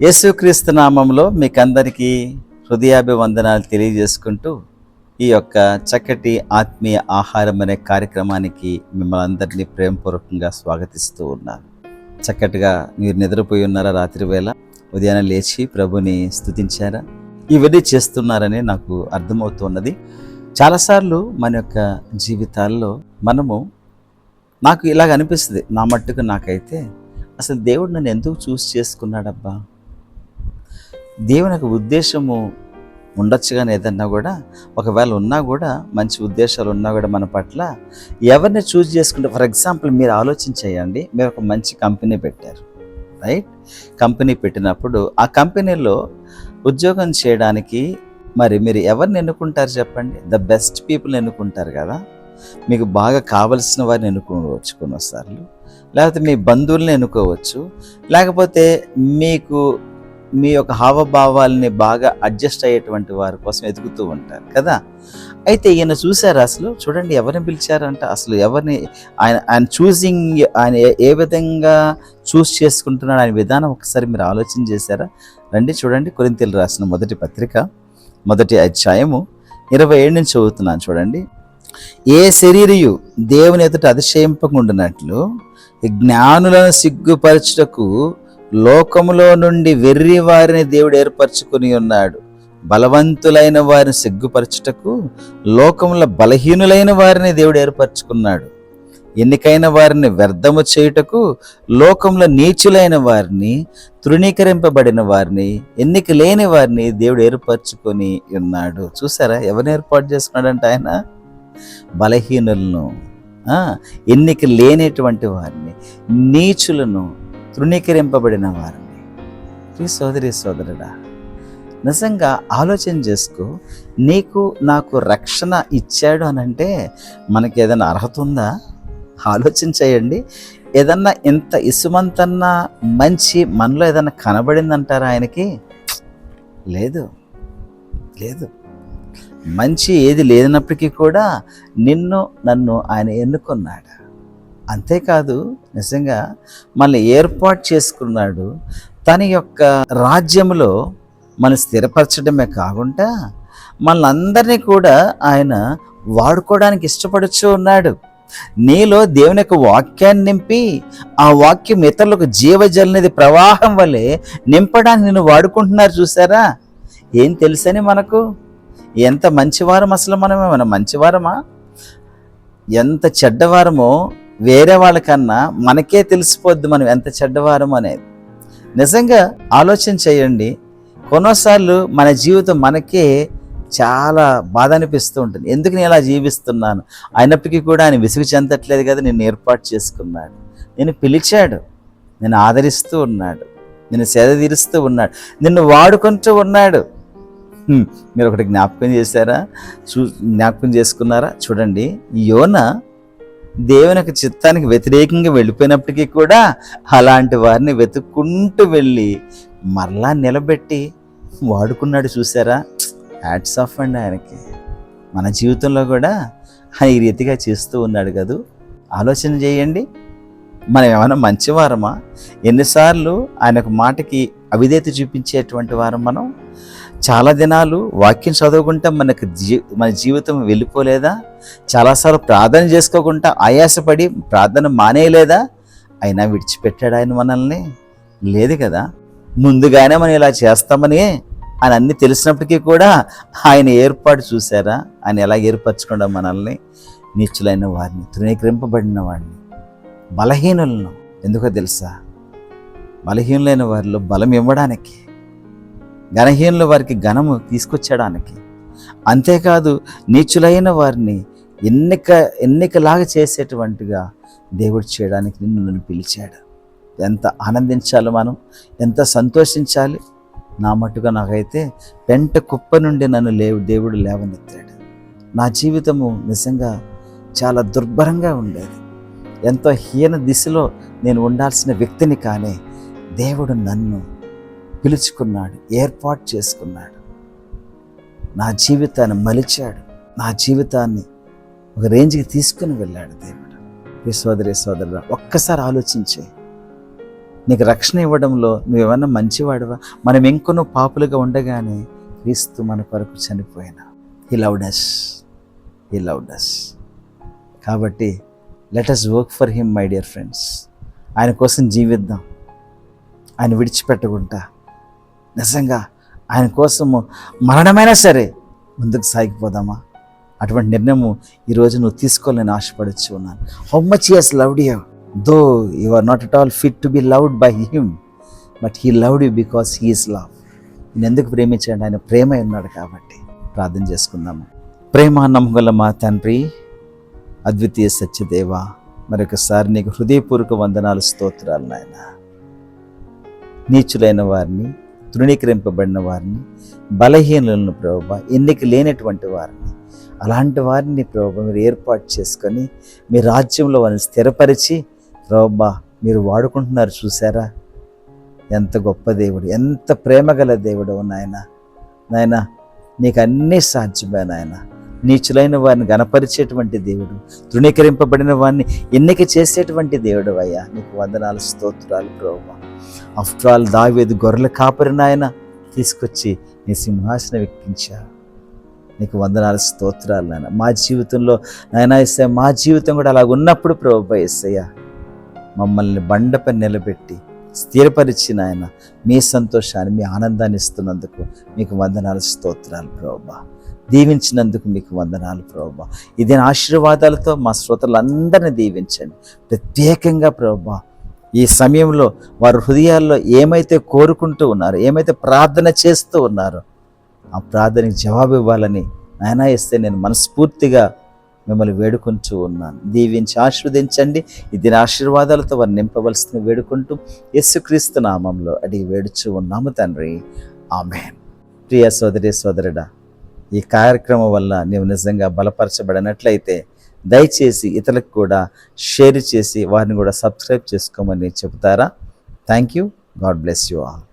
యేసుక్రీస్తు నామంలో మీకందరికీ హృదయాభివందనాలు తెలియజేసుకుంటూ ఈ యొక్క చక్కటి ఆత్మీయ ఆహారం అనే కార్యక్రమానికి మిమ్మల్ని అందరినీ ప్రేమపూర్వకంగా స్వాగతిస్తూ ఉన్నాను. చక్కటిగా మీరు నిద్రపోయి ఉన్నారా? రాత్రి వేళ ఉదయాన్నే లేచి ప్రభుని స్తుతించారా? ఇవన్నీ చేస్తున్నారని నాకు అర్థమవుతున్నది. చాలాసార్లు మన యొక్క జీవితాల్లో నాకు ఇలాగ అనిపిస్తుంది, నా మట్టుకు నాకైతే అసలు దేవుడు నన్ను ఎందుకు చూస్ చేసుకున్నాడబ్బా? దేవుని యొక్క ఉద్దేశము ఉండొచ్చు, కానీ ఏదన్నా కూడా ఒకవేళ ఉన్నా కూడా మంచి ఉద్దేశాలు ఉన్నా కూడా మన పట్ల ఎవరిని చూస్ చేసుకుంటే, ఫర్ ఎగ్జాంపుల్ మీరు ఆలోచించేయండి, మీరు ఒక మంచి కంపెనీ పెట్టారు, రైట్? కంపెనీ పెట్టినప్పుడు ఆ కంపెనీలో ఉద్యోగం చేయడానికి మరి మీరు ఎవరిని ఎన్నుకుంటారు చెప్పండి? ద బెస్ట్ పీపుల్ ఎన్నుకుంటారు కదా. మీకు బాగా కావలసిన వారిని ఎన్నుకోవచ్చు కొన్నిసార్లు, లేకపోతే మీ బంధువుల్ని ఎన్నుకోవచ్చు, లేకపోతే మీకు మీ యొక్క హావభావాల్ని బాగా అడ్జస్ట్ అయ్యేటువంటి వారి కోసం ఎదుగుతూ ఉంటారు కదా. అయితే ఈయన చూశారు, అసలు చూడండి ఎవరిని పిలిచారంట, అసలు ఎవరిని ఆయన చూసింగ్, ఆయన ఏ విధంగా చూస్ చేసుకుంటున్నాడు, ఆయన విధానం ఒకసారి మీరు ఆలోచన చేశారా? రండి చూడండి, కొరింథీయులకు రాసిన మొదటి పత్రిక 1వ అధ్యాయము 27 నుంచి చదువుతున్నాను చూడండి. ఏ శరీరియు దేవుని ఎదుట అతిశయింపకుండునట్లు జ్ఞానులను సిగ్గుపరచుటకు లోకములో నుండి వెర్రి వారిని దేవుడు ఏర్పరచుకుని ఉన్నాడు. బలవంతులైన వారిని సిగ్గుపరచుటకు లోకముల బలహీనులైన వారిని దేవుడు ఏర్పరచుకున్నాడు. ఎన్నికైన వారిని వ్యర్థము చేయుటకు లోకంలో నీచులైన వారిని, తృణీకరింపబడిన వారిని, ఎన్నిక లేని వారిని దేవుడు ఏర్పరచుకొని ఉన్నాడు. చూసారా ఎవరిని ఏర్పాటు చేసుకున్నాడంటే ఆయన? బలహీనులను, ఎన్నిక లేనటువంటి వారిని, నీచులను, తృణీకరింపబడిన వారిని. సోదరి సోదరుడా, నిజంగా ఆలోచన చేసుకో. నీకు నాకు రక్షణ ఇచ్చాడు అనంటే మనకి ఏదైనా అర్హత ఉందా? ఆలోచన చేయండి. ఏదన్నా ఇంత ఇసుమంతన్నా మంచి మనలో ఏదన్నా కనబడిందంటారా ఆయనకి? లేదు. మంచి ఏది లేనప్పటికీ కూడా నిన్ను నన్ను ఆయన ఎన్నుకున్నాడు. అంతేకాదు, నిజంగా మనల్ని ఏర్పాటు చేసుకున్నాడు. తన యొక్క రాజ్యంలో మనం స్థిరపరచడమే కాకుండా మనల్ని అందరినీ కూడా ఆయన వాడుకోవడానికి ఇష్టపడుతూ ఉన్నాడు. నీలో దేవుని యొక్క వాక్యాన్ని నింపి ఆ వాక్యం ఇతరులకు జీవజలనిది ప్రవాహం వలె నింపడానికి నిన్ను వాడుకుంటున్నారు. చూసారా? ఏం తెలుసని మనకు? ఎంత మంచివారం అసలు మనం మంచివారమా? ఎంత చెడ్డవారమో వేరే వాళ్ళకన్నా మనకే తెలిసిపోద్ది మనం ఎంత చెడ్డవారం అనేది. నిజంగా ఆలోచన చేయండి. కొన్నిసార్లు మన జీవితం మనకే చాలా బాధ అనిపిస్తూ ఉంటుంది. ఎందుకు నేను ఇలా జీవిస్తున్నాను? అయినప్పటికీ కూడా ఆయన విసుగు చెందట్లేదు కదా. నిన్ను ఏర్పాటు చేసుకున్నాడు, నేను పిలిచాడు, నేను ఆదరిస్తూ ఉన్నాడు, నిన్ను సేద తీరుస్తూ ఉన్నాడు, నిన్ను వాడుకుంటూ ఉన్నాడు. మీరు ఒకటి జ్ఞాపకం చేసుకున్నారా? చూడండి, యోన దేవుని యొక్క చిత్తానికి వ్యతిరేకంగా వెళ్ళిపోయినప్పటికీ కూడా అలాంటి వారిని వెతుక్కుంటూ వెళ్ళి మరలా నిలబెట్టి వాడుకున్నాడు. చూసారా? హ్యాట్స్ ఆఫ్ అండి ఆయనకి. మన జీవితంలో కూడా ఆయన ఈ రీతిగా చేస్తూ ఉన్నాడు కదూ. ఆలోచన చేయండి, మనం ఏమైనా మంచివారమా? ఎన్నిసార్లు ఆయనకు మాటకి అవిధేయత చూపించేటువంటి వారం మనం? చాలా దినాలు వాక్యం చదవకుండా మన జీవితం వెళ్ళిపోలేదా? చాలాసార్లు ప్రార్థన చేసుకోకుండా ఆయాసపడి ప్రార్థన మానేయలేదా? అయినా విడిచిపెట్టాడు ఆయన మనల్ని? లేదు కదా. ముందుగానే మనం ఇలా చేస్తామని ఆయన అన్ని తెలిసినప్పటికీ కూడా ఆయన ఏర్పాటు చూసారా? ఆయన ఎలా ఏర్పరచుకుండా మనల్ని, నీచులైన వారిని, తృణీకరింపబడిన వారిని, బలహీనులను. ఎందుకో తెలుసా? బలహీనులైన వారిలో బలం ఇవ్వడానికి, ఘనహీనుల వారికి ఘనము తీసుకొచ్చడానికి, అంతేకాదు నీచులైన వారిని ఎన్నికలాగా చేసేటువంటిగా దేవుడు చేయడానికి నన్ను పిలిచాడు. ఎంత ఆనందించాలి మనం, ఎంత సంతోషించాలి. నా మట్టుగా నాకైతే పెంట కుప్ప నుండి నన్ను దేవుడు లేవనెత్తాడు. నా జీవితము నిజంగా చాలా దుర్భరంగా ఉండేది. ఎంతో హీన దిశలో నేను ఉండాల్సిన వ్యక్తిని, కానీ దేవుడు నన్ను పిలుచుకున్నాడు, ఏర్పాటు చేసుకున్నాడు. నా జీవితాన్ని మలిచాడు, నా జీవితాన్ని ఒక రేంజ్కి తీసుకుని వెళ్ళాడు దేవుడు. సోదరి సోదరుడా, ఒక్కసారి ఆలోచించే. నీకు రక్షణ ఇవ్వడంలో నువ్వేమన్నా మంచివాడివా? మనం ఇంకొన్ని పాపులుగా ఉండగానే క్రీస్తు మన కొరకు చనిపోయిన. He loved us. కాబట్టి let us work for him my dear friends. ఆయన కోసం జీవిద్దాం, ఆయన విడిచిపెట్టకుండా నిజంగా ఆయన కోసము మరణమైనా సరే ముందుకు సాగిపోదామా? అటువంటి నిర్ణయము ఈరోజు నువ్వు తీసుకోవాలని ఆశపడచ్చు ఉన్నాను. How much he has loved you, though you are not at all fit to be loved by him, but he loved you because he is love. నేను ఎందుకు ప్రేమించాడు? ఆయన ప్రేమ ఉన్నాడు కాబట్టి. ప్రార్థన చేసుకుందాము. ప్రేమ నమ్మగల మా తండ్రి, అద్వితీయ సత్యదేవ, మరొకసారి నీకు హృదయపూర్వక వందనాలు, స్తోత్రాలు నాయన. నీచులైన వారిని, తృణీకరింపబడిన వారిని, బలహీనులను ప్రభువా, ఎన్నిక లేనటువంటి వారిని, అలాంటి వారిని ప్రభువా మీరు ఏర్పాటు చేసుకొని మీ రాజ్యంలో వారిని స్థిరపరిచి ప్రభువా మీరు వాడుకుంటున్నారు. చూసారా ఎంత గొప్ప దేవుడు, ఎంత ప్రేమగల దేవుడు నాయన. నీకు అన్నీ సాధ్యమే నాయన. నీచులైన వారిని గణపరిచేటువంటి దేవుడు, తృణీకరింపబడిన వారిని ఎన్నిక చేసేటువంటి దేవుడు అయ్యా. నీకు వందనాలు, స్తోత్రాలు ప్రభువా. ఆఫ్టర్ ఆల్ దావీదు గొర్రెల కాపరి నాయన తీసుకొచ్చి నీ సింహాసనం ఎక్కించా. నీకు వందనాలు, స్తోత్రాలు నాయన. మా జీవితంలో నాయన యేసయ్య, మా జీవితం కూడా అలా ఉన్నప్పుడు ప్రభువా యేసయ్య మమ్మల్ని బండపై నిలబెట్టి స్థిరపరిచి నాయన మీ సంతోషాన్ని, మీ ఆనందాన్ని ఇస్తున్నందుకు మీకు వందనాలు, స్తోత్రాలు ప్రభువా. దీవించినందుకు మీకు వందనాలు ప్రభువా. ఇదే ఆశీర్వాదాలతో మా శ్రోతలందరినీ దీవించండి. ప్రత్యేకంగా ప్రభువా ఈ సమయంలో వారి హృదయాల్లో ఏమైతే కోరుకుంటూ ఉన్నారో, ఏమైతే ప్రార్థన చేస్తూ ఉన్నారో ఆ ప్రార్థనకి జవాబు ఇవ్వాలని నాయనా ఇస్తే నేను మనస్ఫూర్తిగా మిమ్మల్ని వేడుకుంటూ ఉన్నాను. దీవించి ఆశీర్వదించండి. ఇది ఆశీర్వాదాలతో వారిని నింపవలసిన వేడుకుంటూ యేసుక్రీస్తు నామంలో అడిగి వేడుచూ ఉన్నాము తండ్రి, ఆమేన్. ప్రియ సోదరి సోదరుడా, ఈ కార్యక్రమం వల్ల నీవు నిజంగా బలపరచబడినట్లయితే దయచేసి ఇతరులకు కూడా షేర్ చేసి వారిని కూడా సబ్స్క్రైబ్ చేసుకోమని చెబుతారా? Thank you. God bless you all.